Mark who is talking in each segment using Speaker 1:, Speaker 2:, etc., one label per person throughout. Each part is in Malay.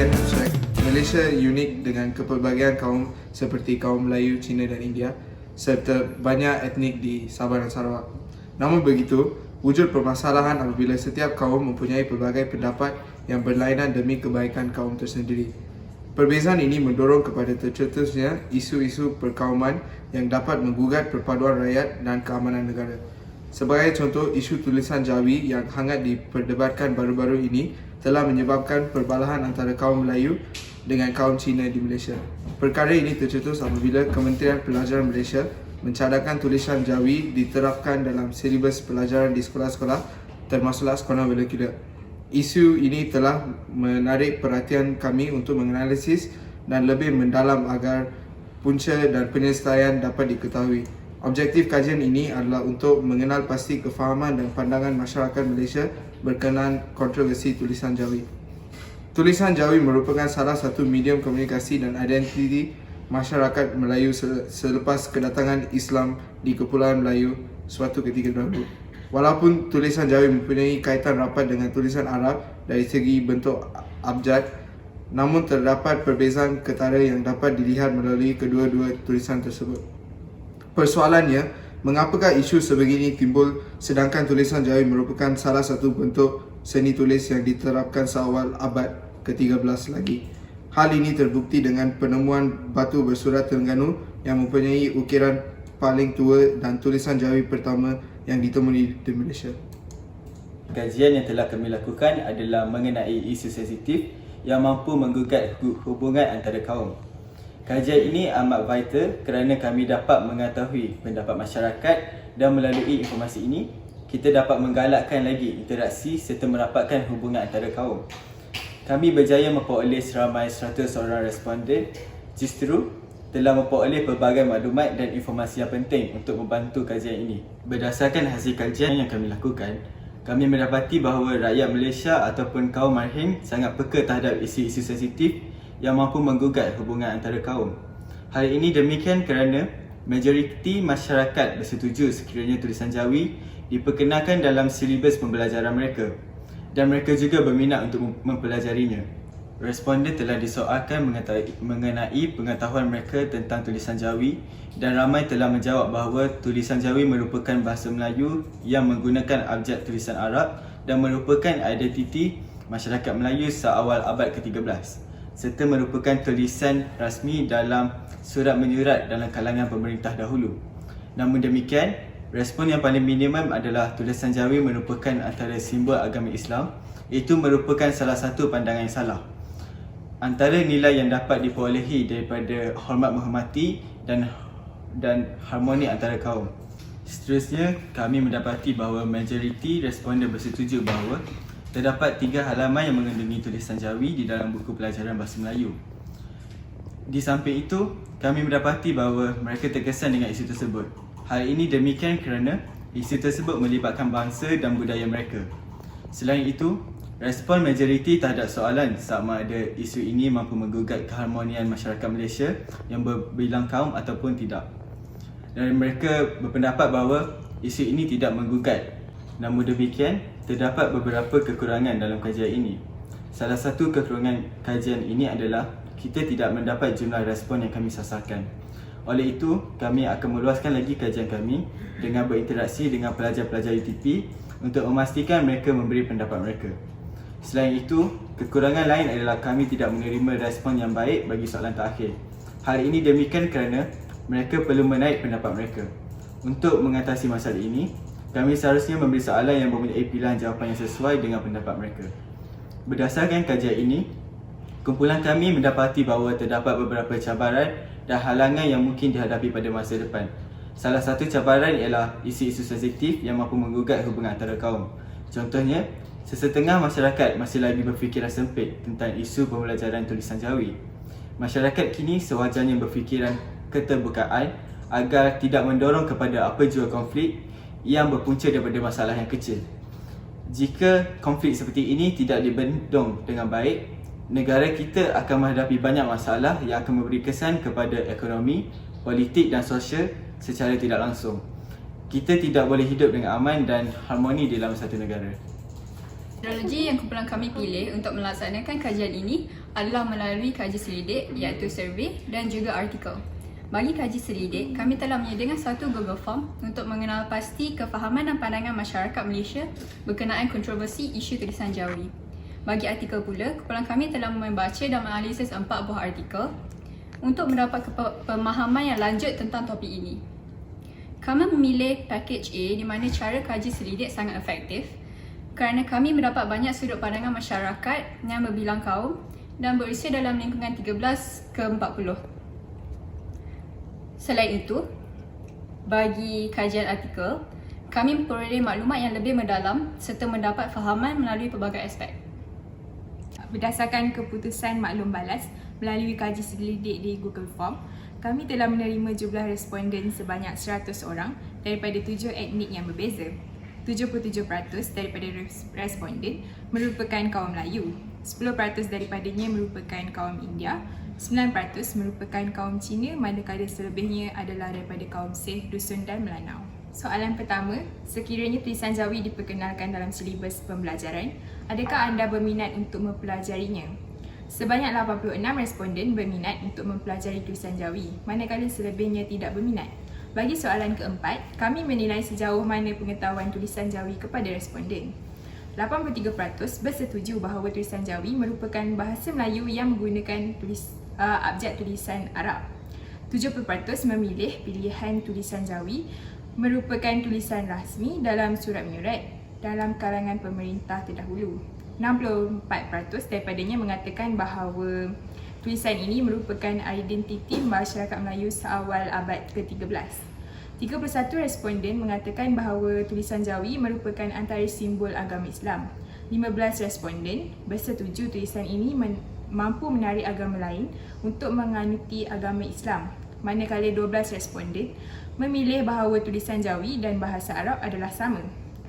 Speaker 1: bahagian abstrak, Malaysia unik dengan kepelbagaian kaum seperti kaum Melayu, Cina dan India serta banyak etnik di Sabah dan Sarawak. Namun begitu, wujud permasalahan apabila setiap kaum mempunyai pelbagai pendapat yang berlainan demi kebaikan kaum tersendiri. Perbezaan ini mendorong kepada tercetusnya isu-isu perkauman yang dapat menggugat perpaduan rakyat dan keamanan negara. Sebagai contoh, isu tulisan Jawi yang hangat diperdebatkan baru-baru ini telah menyebabkan perbalahan antara kaum Melayu dengan kaum Cina di Malaysia. Perkara ini tercetus apabila Kementerian Pelajaran Malaysia mencadangkan tulisan Jawi diterapkan dalam silibus pelajaran di sekolah-sekolah termasuklah sekolah Welakila. Isu ini telah menarik perhatian kami untuk menganalisis dan lebih mendalam agar punca dan penyelesaian dapat diketahui. Objektif kajian ini adalah untuk mengenal pasti kefahaman dan pandangan masyarakat Malaysia berkenaan kontroversi tulisan Jawi. Tulisan Jawi merupakan salah satu medium komunikasi dan identiti masyarakat Melayu selepas kedatangan Islam di Kepulauan Melayu suatu ketika dahulu. Walaupun tulisan Jawi mempunyai kaitan rapat dengan tulisan Arab dari segi bentuk abjad, namun terdapat perbezaan ketara yang dapat dilihat melalui kedua-dua tulisan tersebut. Persoalannya, mengapakah isu sebegini timbul sedangkan tulisan Jawi merupakan salah satu bentuk seni tulis yang diterapkan seawal abad ke-13 lagi. Hal ini terbukti dengan penemuan batu bersurat Terengganu yang mempunyai ukiran paling tua dan tulisan Jawi pertama yang ditemui di Malaysia.
Speaker 2: Kajian yang telah kami lakukan adalah mengenai isu sensitif yang mampu menggugat hubungan antara kaum. Kajian ini amat vital kerana kami dapat mengetahui pendapat masyarakat dan melalui informasi ini, kita dapat menggalakkan lagi interaksi serta merapatkan hubungan antara kaum. Kami berjaya memperoleh seramai 100 orang responden, justru telah memperoleh pelbagai maklumat dan informasi yang penting untuk membantu kajian ini. Berdasarkan hasil kajian yang kami lakukan, kami mendapati bahawa rakyat Malaysia ataupun kaum marhum sangat peka terhadap isu-isu sensitif yang mampu menggugat hubungan antara kaum. Hal ini demikian kerana majoriti masyarakat bersetuju sekiranya tulisan Jawi diperkenalkan dalam silibus pembelajaran mereka dan mereka juga berminat untuk mempelajarinya. Responden telah disoalkan mengenai pengetahuan mereka tentang tulisan Jawi dan ramai telah menjawab bahawa tulisan Jawi merupakan bahasa Melayu yang menggunakan abjad tulisan Arab dan merupakan identiti masyarakat Melayu seawal abad ke-13 serta merupakan tulisan rasmi dalam surat menyurat dalam kalangan pemerintah dahulu. Namun demikian, respon yang paling minimum adalah tulisan Jawi merupakan antara simbol agama Islam. Itu merupakan salah satu pandangan yang salah. Antara nilai yang dapat diperolehi daripada hormat menghormati dan harmoni antara kaum. Seterusnya, kami mendapati bahawa majoriti responden bersetuju bahawa terdapat 3 halaman yang mengandungi tulisan Jawi di dalam buku pelajaran bahasa Melayu. Di samping itu, kami mendapati bahawa mereka terkesan dengan isu tersebut. Hal ini demikian kerana isu tersebut melibatkan bangsa dan budaya mereka. Selain itu, respon majoriti terhadap soalan sama ada isu ini mampu menggugat keharmonian masyarakat Malaysia yang berbilang kaum ataupun tidak. Dan mereka berpendapat bahawa isu ini tidak menggugat. Namun demikian, terdapat beberapa kekurangan dalam kajian ini. Salah satu kekurangan kajian ini adalah kita tidak mendapat jumlah respon yang kami sasarkan. Oleh itu, kami akan meluaskan lagi kajian kami dengan berinteraksi dengan pelajar-pelajar UTP untuk memastikan mereka memberi pendapat mereka. Selain itu, kekurangan lain adalah kami tidak menerima respon yang baik bagi soalan terakhir. Hal ini demikian kerana mereka perlu menaik pendapat mereka. Untuk mengatasi masalah ini, kami seharusnya memberi soalan yang mempunyai pilihan jawapan yang sesuai dengan pendapat mereka. Berdasarkan kajian ini, kumpulan kami mendapati bahawa terdapat beberapa cabaran dan halangan yang mungkin dihadapi pada masa depan. Salah satu cabaran ialah isu-isu sensitif yang mampu menggugat hubungan antara kaum. Contohnya, sesetengah masyarakat masih lagi berfikiran sempit tentang isu pembelajaran tulisan Jawi. Masyarakat kini sewajarnya berfikiran keterbukaan agar tidak mendorong kepada apa jua konflik yang berpunca daripada masalah yang kecil. Jika konflik seperti ini tidak dibendung dengan baik, negara kita akan menghadapi banyak masalah yang akan memberi kesan kepada ekonomi, politik dan sosial secara tidak langsung. Kita tidak boleh hidup dengan aman dan harmoni dalam satu negara.
Speaker 3: Metodologi yang kumpulan kami pilih untuk melaksanakan kajian ini adalah melalui kaji selidik iaitu survey dan juga artikel. Bagi kaji selidik, kami telah menyediakan satu Google Form untuk mengenal pasti kefahaman dan pandangan masyarakat Malaysia berkenaan kontroversi isu tulisan Jawi. Bagi artikel pula, kumpulan kami telah membaca dan menganalisis 4 buah artikel untuk mendapat pemahaman yang lanjut tentang topik ini. Kami memilih package A di mana cara kaji selidik sangat efektif kerana kami mendapat banyak sudut pandangan masyarakat yang berbilang kaum dan berusia dalam lingkungan 13 ke 40. Selain itu, bagi kajian artikel, kami memperoleh maklumat yang lebih mendalam serta mendapat fahaman melalui pelbagai aspek.
Speaker 4: Berdasarkan keputusan maklum balas melalui kaji selidik di Google Form, kami telah menerima jumlah responden sebanyak 100 orang daripada 7 etnik yang berbeza. 77% daripada responden merupakan kaum Melayu, 10% daripadanya merupakan kaum India, 9% merupakan kaum Cina, manakala selebihnya adalah daripada kaum Seh, Dusun dan Melanau. Soalan pertama, sekiranya tulisan Jawi diperkenalkan dalam silibus pembelajaran, adakah anda berminat untuk mempelajarinya? Sebanyak 86 responden berminat untuk mempelajari tulisan Jawi, manakala selebihnya tidak berminat. Bagi soalan keempat, kami menilai sejauh mana pengetahuan tulisan Jawi kepada responden. 83% bersetuju bahawa tulisan Jawi merupakan bahasa Melayu yang menggunakan abjad tulisan Arab. 70% memilih pilihan tulisan Jawi merupakan tulisan rasmi dalam surat menyurat dalam kalangan pemerintah terdahulu. 64% daripadanya mengatakan bahawa tulisan ini merupakan identiti masyarakat Melayu seawal abad ke-13. 31 responden mengatakan bahawa tulisan Jawi merupakan antara simbol agama Islam. 15 responden bersetuju tulisan ini mampu menarik agama lain untuk menganuti agama Islam. Manakala 12 responden memilih bahawa tulisan Jawi dan bahasa Arab adalah sama.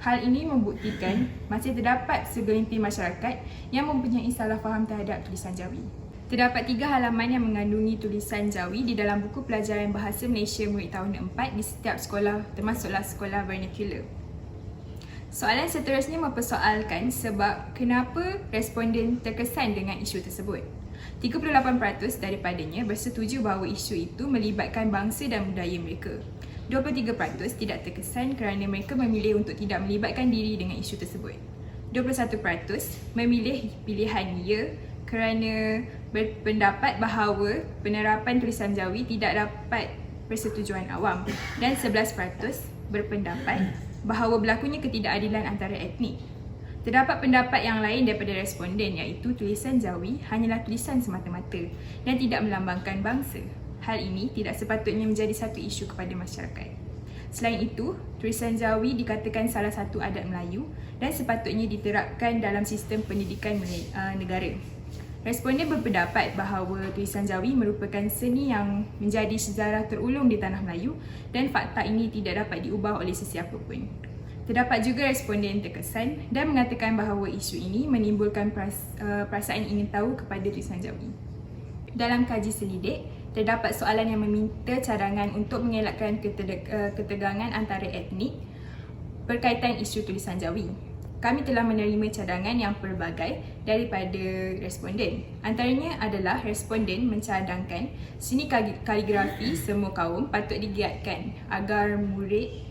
Speaker 4: Hal ini membuktikan masih terdapat segelintir masyarakat yang mempunyai salah faham terhadap tulisan Jawi. Terdapat 3 halaman yang mengandungi tulisan Jawi di dalam buku pelajaran Bahasa Malaysia murid tahun 4 di setiap sekolah, termasuklah sekolah vernacular. Soalan seterusnya mempersoalkan sebab kenapa responden terkesan dengan isu tersebut. 38% daripadanya bersetuju bahawa isu itu melibatkan bangsa dan budaya mereka. 23% tidak terkesan kerana mereka memilih untuk tidak melibatkan diri dengan isu tersebut. 21% memilih pilihan ya kerana berpendapat bahawa penerapan tulisan Jawi tidak dapat persetujuan awam, dan 11% berpendapat bahawa berlakunya ketidakadilan antara etnik. Terdapat pendapat yang lain daripada responden iaitu tulisan Jawi hanyalah tulisan semata-mata dan tidak melambangkan bangsa. Hal ini tidak sepatutnya menjadi satu isu kepada masyarakat. Selain itu, tulisan Jawi dikatakan salah satu adat Melayu dan sepatutnya diterapkan dalam sistem pendidikan negara. Responden berpendapat bahawa tulisan Jawi merupakan seni yang menjadi sejarah terulung di tanah Melayu dan fakta ini tidak dapat diubah oleh sesiapa pun. Terdapat juga responden terkesan dan mengatakan bahawa isu ini menimbulkan perasaan ingin tahu kepada tulisan Jawi. Dalam kaji selidik, terdapat soalan yang meminta cadangan untuk mengelakkan ketegangan antara etnik berkaitan isu tulisan Jawi. Kami telah menerima cadangan yang pelbagai daripada responden. Antaranya adalah responden mencadangkan seni kaligrafi semua kaum patut digiatkan agar murid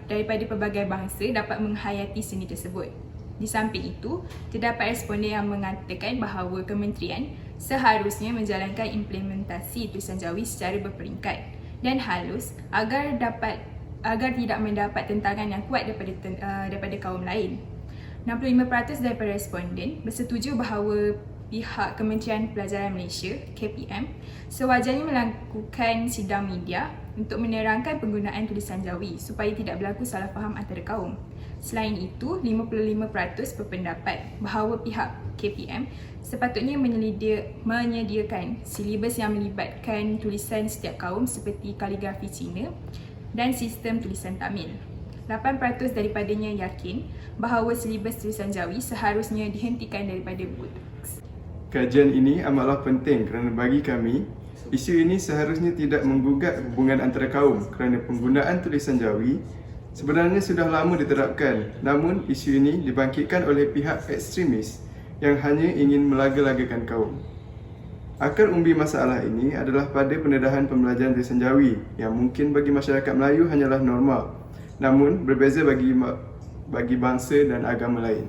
Speaker 4: daripada pelbagai bangsa dapat menghayati seni tersebut. Di samping itu, terdapat responden yang mengatakan bahawa kementerian seharusnya menjalankan implementasi tulisan Jawi secara berperingkat dan halus agar tidak mendapat tentangan yang kuat daripada kaum lain. 65% daripada responden bersetuju bahawa pihak Kementerian Pelajaran Malaysia, KPM, sewajarnya melakukan sidang media untuk menerangkan penggunaan tulisan Jawi supaya tidak berlaku salah faham antara kaum. Selain itu, 55% berpendapat bahawa pihak KPM sepatutnya menyediakan silibus yang melibatkan tulisan setiap kaum seperti kaligrafi Cina dan sistem tulisan Tamil. 8% daripadanya yakin bahawa silibus tulisan Jawi seharusnya dihentikan daripada buku teks.
Speaker 5: Kajian ini amatlah penting kerana bagi kami, isu ini seharusnya tidak menggugat hubungan antara kaum kerana penggunaan tulisan Jawi sebenarnya sudah lama diterapkan, namun isu ini dibangkitkan oleh pihak ekstremis yang hanya ingin melaga-lagakan kaum. Akar umbi masalah ini adalah pada pendedahan pembelajaran tulisan Jawi yang mungkin bagi masyarakat Melayu hanyalah normal, namun berbeza bagi bangsa dan agama lain.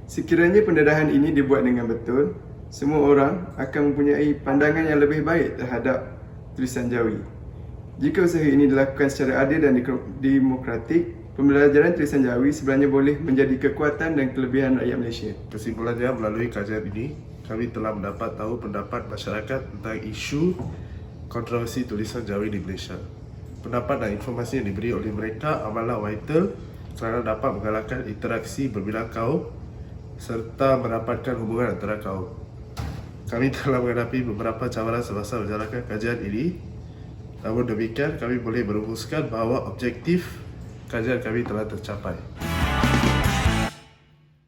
Speaker 5: Sekiranya pendedahan ini dibuat dengan betul, semua orang akan mempunyai pandangan yang lebih baik terhadap tulisan Jawi. Jika usaha ini dilakukan secara adil dan demokratik, pembelajaran tulisan Jawi sebenarnya boleh menjadi kekuatan dan kelebihan rakyat Malaysia.
Speaker 6: Kesimpulannya, melalui kajian ini, kami telah mendapat tahu pendapat masyarakat tentang isu kontroversi tulisan Jawi di Malaysia. Pendapat dan informasi yang diberi oleh mereka amatlah vital kerana dapat menggalakkan interaksi berbidang kaum serta merapatkan hubungan antara kaum. Kami telah menghadapi beberapa cabaran semasa menjalankan kajian ini. Namun demikian, kami boleh merumuskan bahawa objektif kajian kami telah tercapai.